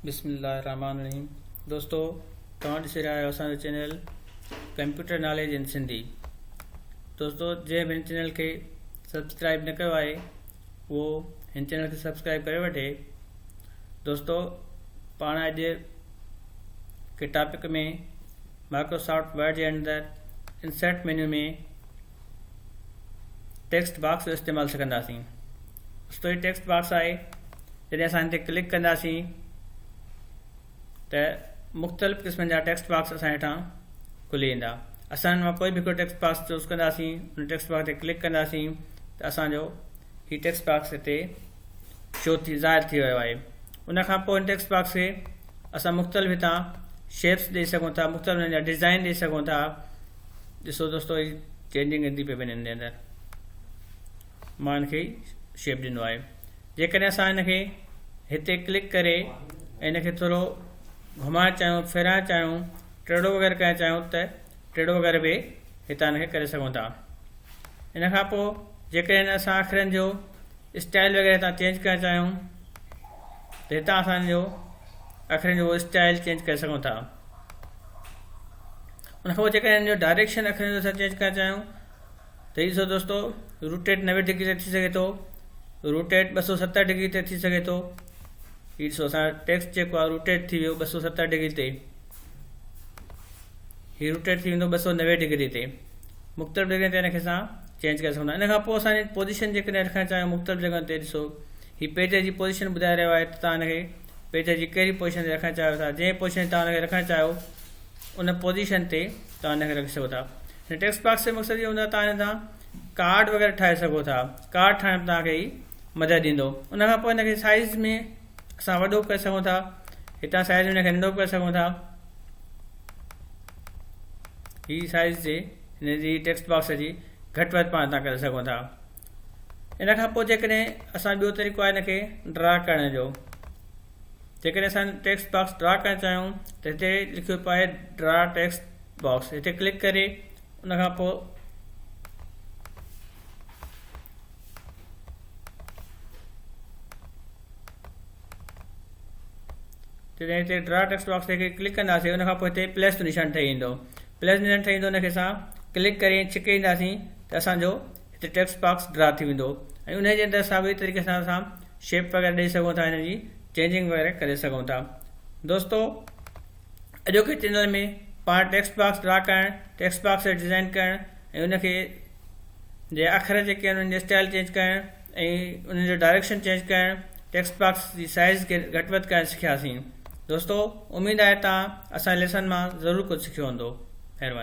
बिस्मिल्लाहिर्रहमानिर्रहीम। दोस्तों, तव्हां ॾिसी रहिया आहियो असांजो channel computer knowledge in Sindhi. दोस्तों, जंहिं बि हिन चैनल खे सब्सक्राइब न कयो आहे उहो हिन चैनल खे सब्सक्राइब करे वठे। दोस्तों, पाण अॼु के टॉपिक में माइक्रोसॉफ्ट वर्ड जे अंदरि इंसर्ट मेन्यू में टेक्स्ट बॉक्स जो इस्तेमालु कंदासीं। दोस्तों, ये टेक्स्ट बॉक्स आहे, जॾहिं असां हिन ते क्लिक कंदासीं त मुख़्तलिफ़ क़िस्मनि जा टेक्स्ट बॉक्स असां हेठां खुली वेंदा। असां हिन मां कोई बि हिकिड़ो टेक्स्ट बॉक्स चूज़ कंदासीं, उन टेक्स्ट बॉक्स ते क्लिक कंदासीं त असांजो ही टेक्स्ट बॉक्स हिते शो थी ज़ाहिर थी वियो आहे। उन खां पोइ हिन टेक्स्ट बॉक्स खे असां मुख़्तलिफ़ हितां शेप्स ॾेई सघूं था, मुख़्तलिफ़ हिन जा डिज़ाइन ॾेई सघूं था। ॾिसो दोस्तों, ही चेंजिंग ईंदी पई वञे हिन जे अंदरि। मां हिन खे शेप ॾिनो आहे। जेकॾहिं असां हिन खे हिते क्लिक करे हिन खे थोरो घुमाइणु चाहियूं, फिराइणु चाहियूं, टेढ़ो वग़ैरह करणु चाहियूं त टेढ़ो वग़ैरह बि हितां हिन खे करे सघूं था। इन खां पोइ जेकॾहिं असां अखरनि जो स्टाइल वग़ैरह हितां चेंज करणु चाहियूं त हितां असांजो अखरनि जो स्टाइल चेंज करे सघूं था। उन खां पोइ जेकॾहिं हिन जो डायरेक्शन अखरनि जो असां चेंज करणु चाहियूं त ॾिसो दोस्तों, रोटेट 90 डिग्री ते थी सघे थो, रोटेट 270 डिग्री ते थी सघे थो। हीउ ॾिसो, असां टेक्स्ट जेको आहे रोटेट थी वियो 270 डिग्री ते, हीउ रोटेट थी वेंदो 290 डिग्री ते। मुख़्तलिफ़ जॻह ते हिनखे असां चेंज करे सघूं था। इन खां पोइ असांजी पोज़ीशन जेकॾहिं रखणु चाहियूं मुख़्तलिफ़ जॻहियुनि ते, ॾिसो हीउ पेज जी पोज़ीशन ॿुधाए रहियो आहे त तव्हां हिनखे पेज जी कहिड़ी पोज़ीशन ते रखणु चाहियो था। जंहिं पोज़ीशन तव्हां हिनखे रखणु चाहियो उन पोज़ीशन ते तव्हां हिनखे रखी सघो था। हिन टेक्स्ट बॉक्स जो मक़सदु इहो हूंदो आहे तव्हां हिन सां कार्ड वग़ैरह ठाहे सघो था। कार्ड ठाहिण में तव्हांखे ई मदद ॾींदो। उन खां पोइ हिनखे साइज़ में असां वॾो करे सघूं था, हितां साइज़ में हिनखे नंढो करे सघूं था। हीअ साइज़ जे हिन जी टेक्स्ट बॉक्स जी घटि वधि पाण था करे सघूं था। इन खां पोइ जेकॾहिं असां ॿियो तरीक़ो आहे हिनखे ड्रा करण जो। जेकॾहिं असां टेक्स्ट बॉक्स ड्रा करणु चाहियूं त हिते लिखियो पियो आहे ड्रा टेक्स्ट बॉक्स। हिते क्लिक करे उन खां पोइ जॾहिं हिते ड्रा टेक्स्ट बॉक्स ते क्लिक कंदासीं उन खां पोइ हिते प्लस जो निशान ठही ईंदो। प्लस निशान ठही ईंदो, हुनखे असां क्लिक करे छिके ईंदासीं त असांजो हिते टेक्स्ट बॉक्स ड्रा थी वेंदो। ऐं उन जे अंदरि साॻिए तरीक़े सां असां शेप वग़ैरह ॾेई सघूं था, हिन जी चेंजिंग वग़ैरह करे सघूं था। दोस्तों, अॼोके चैनल में पाण टेक्स्ट बॉक्स ड्रा करणु, टेक्स्ट बॉक्स जो डिज़ाइन करणु ऐं उनखे जे अखर जेके आहिनि उनजो स्टाइल चेंज करणु ऐं उनजो डायरेक्शन चेंज करणु, टेक्स्ट बॉक्स जी साइज़ खे घटि वधि करणु सिखियासीं। दोस्तों, उमेद आहे तव्हां असांजे लेसन मां ज़रूरु कुझु सिखियो हूंदो। महिरबानी।